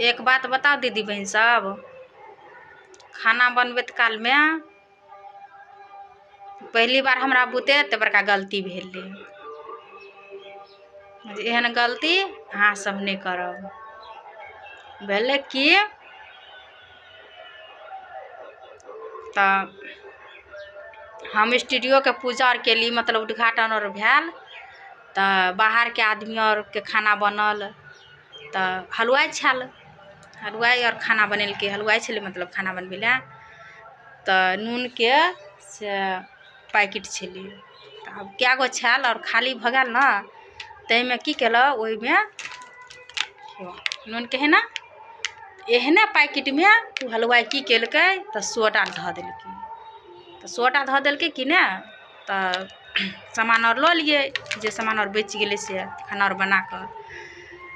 एक बात बताओ दीदी बहन सब, खाना बनबैत काल में पहली बार हमरा बुते एते बड़का गलती भेलै। एहन गलती अहाँ सब नहीं करब। भेलै कि तो हम स्टूडियो के पूजा और के लिए मतलब उद्घाटन और भेल तो बाहर के आदमी और के खाना बनल तो हलवाई छल, हलवाई और खाना बनेलकै। हलवाई छलै मतलब खाना बनबै लए तो नून के से पैकेट छलै। तो अब क्या गो छल और खाली भ गेल ना, तै में की केल ओइ में नून के है ना एहने पैकेट में हलवाई की केलकै तो सोडा धऽ देलकै। तो सोडा धऽ देलकै कि ने तो सामान और लऽ लिए, जे सामान और बचि गेलै से खाना और बना कऽ।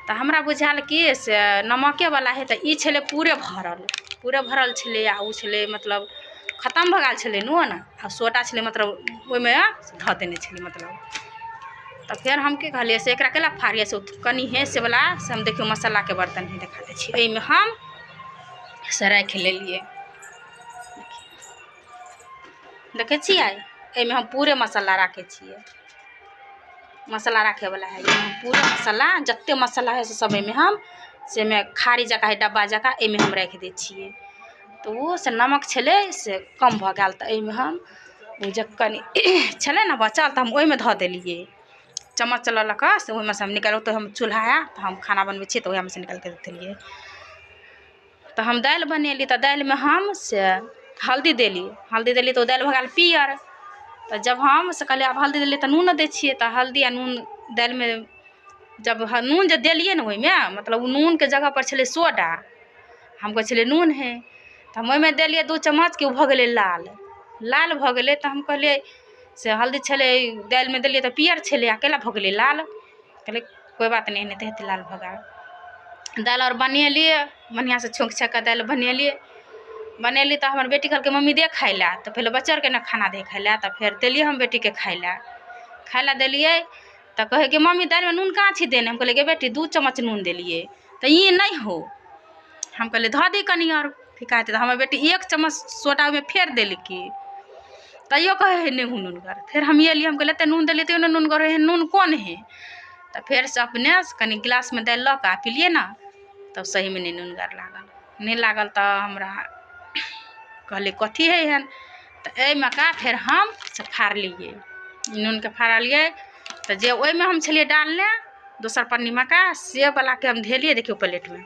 तो हमरा बुझायल कि से नमके वाला है तो ई छलै पूरे भरल छलै आ उ छलै मतलब खत्म भऽ गेल छलै नून आ सोडा छलै मतलब ओइ में धऽ देने छलै मतलब। तो फिर हम की कहलिए से एकरा केला फाड़िए से कनी है से वाला से हम देखियो मसाला के बर्तन ही देखा दै छी। एहि में हम से राखि लेलिए, देखे छियै एहि में हम पूरे मसाला राखे छियै। मसाला राखे वाला है हम पूरा मसाला जत्ते मसाला है से सब एहि में हम से में खारी जका है डब्बा जका एहि में हम राख दै छियै। तो वो से नमक छलै से कम भऽ गेल तो एहि में हम ओ जे कनी छलै ना बचल तो हम ओहि में धऽ देलिए। चम्मच लऽ कऽ से ओहि में से हम निकाल तो हम चूल्हा है तो हम खाना बनबै छियै तो ओहि में से निकाल के देलिए। तो हम दाल बनेली तो दाल में हम से हल्दी देली तो दाल भऽ गेल पियर। तो जब हम से कहलिए अब हल्दी देलिए तो नून दै छियै तो हल्दी आ नून दाल में जब नून जे देलिए ना ओहि में मतलब नून के जगह पर छलै सोडा, हम कहै छलै नून है तो हम ओहि में देलिए 2 चम्मच कि भऽ गेलै लाल भऽ गेलै। तो हम कहलिए से हल्दी छलै दाल में देलिए तो पियर छलै आ केला भऽ गेलै लाल। कहलिए कोई बात नहीं नहीं तो हेतै लाल भऽ गेल। दाल और बनेलिए बढ़िया से छौंक छाक के दाल बनेली तो हमर बेटी कहलकै मम्मी दे खाइ ला। तो पहले बच्चा के ना खाना दे खाइ ला तो फिर देलिए हम बेटी के खाइ ला देलिए तो कहे कि मम्मी दाल में नून कहाँ छी देने। हम कहलिए गे बेटी 2 चम्मच नून देलिए तो ये नहीं हो। हम कहलिए धऽ दी कनी और फिका हेतै तो हमर बेटी 1 चम्मच सोडा में फेर देलकै तैयो कहे है नहीं नूनगर। फिर हम एलिए हम कहलिए एते नून देलिए तो नूनगर है, नून कौन है। तो फिर से अपने कनी गिलास में दाल लऽ के पीलिए ना तब सही में नहीं नूनगर लागल। नहीं लागल तो हमरा कहलिए कथी है एहन। तो एहि में का फिर हम से फाड़ लिए नून के फाड़लिए तो जे ओहि में हम छलिए डालने दोसर पन्नी में का से वाला के हम धेलिए देखियो प्लेट में।